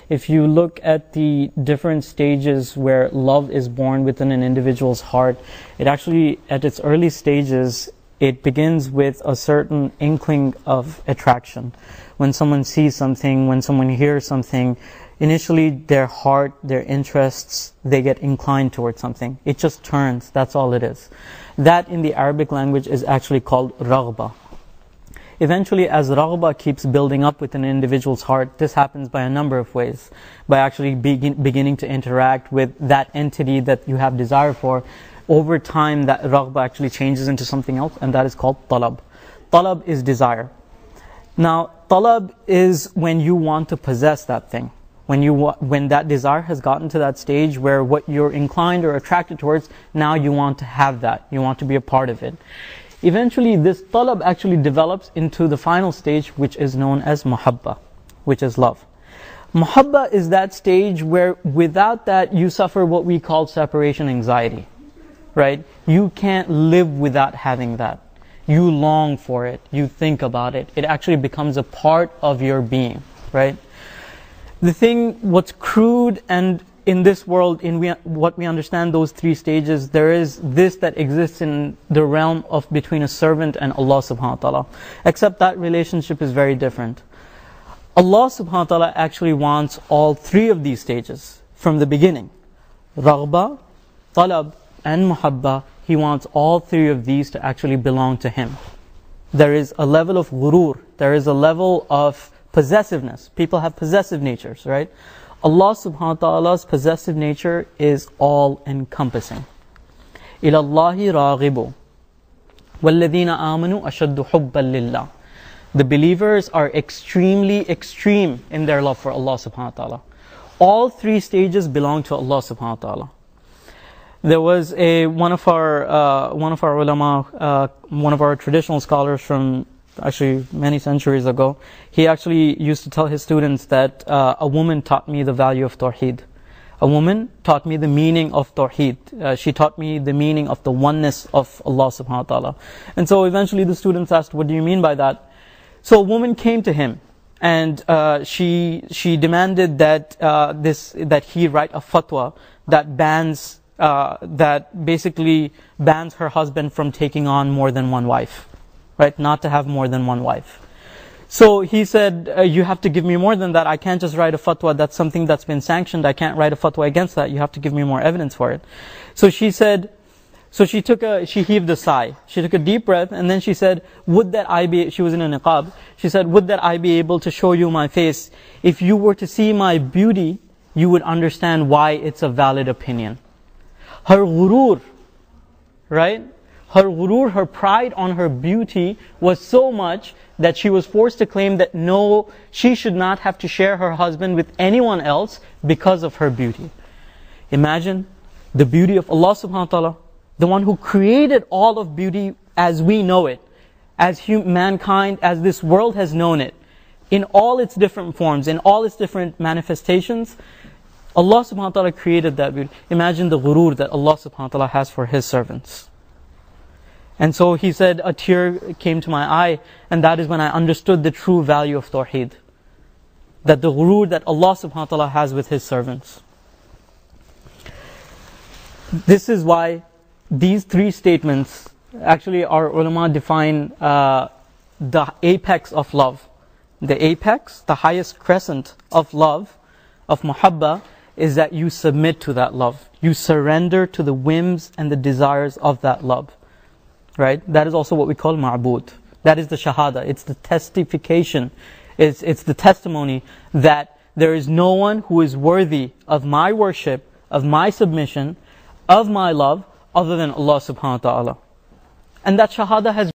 if you look at the different stages where love is born within an individual's heart, it actually, at its early stages, it begins with a certain inkling of attraction. When someone sees something, when someone hears something, initially their heart, their interests, they get inclined towards something. It just turns, that's all it is. That in the Arabic language is actually called raghba. Eventually, as raghba keeps building up within an individual's heart, this happens by a number of ways. By actually beginning to interact with that entity that you have desire for. Over time, that raghba actually changes into something else, and that is called talab. Talab is desire. Now, talab is when you want to possess that thing. When that desire has gotten to that stage where what you're inclined or attracted towards, now you want to have that. You want to be a part of it. Eventually, this talab actually develops into the final stage, which is known as muhabba, which is love. Muhabba is that stage where without that, you suffer what we call separation anxiety. Right? You can't live without having that. You long for it. You think about it. It actually becomes a part of your being. Right? The thing, what's crude and in this world, what we understand those three stages, there is this that exists in the realm of between a servant and Allah subhanahu wa ta'ala. Except that relationship is very different. Allah subhanahu wa ta'ala actually wants all three of these stages from the beginning. Raghba, talab, and muhabba. He wants all three of these to actually belong to Him. There is a level of ghurur. There is a level of possessiveness. People have possessive natures, right? Allah subhanahu wa ta'ala's possessive nature is all-encompassing. إِلَى اللَّهِ رَاغِبُ وَالَّذِينَ آمَنُوا أَشَدُّ حُبًّا لِلَّهِ. The believers are extremely extreme in their love for Allah subhanahu wa ta'ala. All three stages belong to Allah subhanahu wa ta'ala. There was one of our ulama, one of our traditional scholars from actually many centuries ago, he actually used to tell his students that a woman taught me the value of Tawheed. A woman taught me the meaning of Tawheed. She taught me the meaning of the oneness of Allah subhanahu wa ta'ala. And so eventually the students asked, what do you mean by that? So a woman came to him and she demanded that that he write a fatwa that basically bans her husband from taking on more than one wife. Right? Not to have more than one wife. So he said, you have to give me more than that. I can't just write a fatwa. That's something that's been sanctioned. I can't write a fatwa against that. You have to give me more evidence for it. So she said, she heaved a sigh. She took a deep breath and then she said, she was in a niqab. She said, would that I be able to show you my face? If you were to see my beauty, you would understand why it's a valid opinion. Her ghurur, right? Her ghurur, her pride on her beauty was so much that she was forced to claim that no, she should not have to share her husband with anyone else because of her beauty. Imagine the beauty of Allah subhanahu wa ta'ala, the one who created all of beauty as we know it, as mankind, as this world has known it, in all its different forms, in all its different manifestations. Allah subhanahu wa ta'ala created that beauty. Imagine the ghurur that Allah subhanahu wa ta'ala has for His servants. And so he said, a tear came to my eye, and that is when I understood the true value of Tawheed. That the ghurur that Allah subhanahu wa ta'ala has with His servants. This is why these three statements, actually our ulama define the apex of love. The apex, the highest crescent of love, of muhabba, is that you submit to that love. You surrender to the whims and the desires of that love. Right? That is also what we call ma'bud. That is the shahada. It's the testification. It's the testimony that there is no one who is worthy of my worship, of my submission, of my love, other than Allah subhanahu wa ta'ala. And that shahada has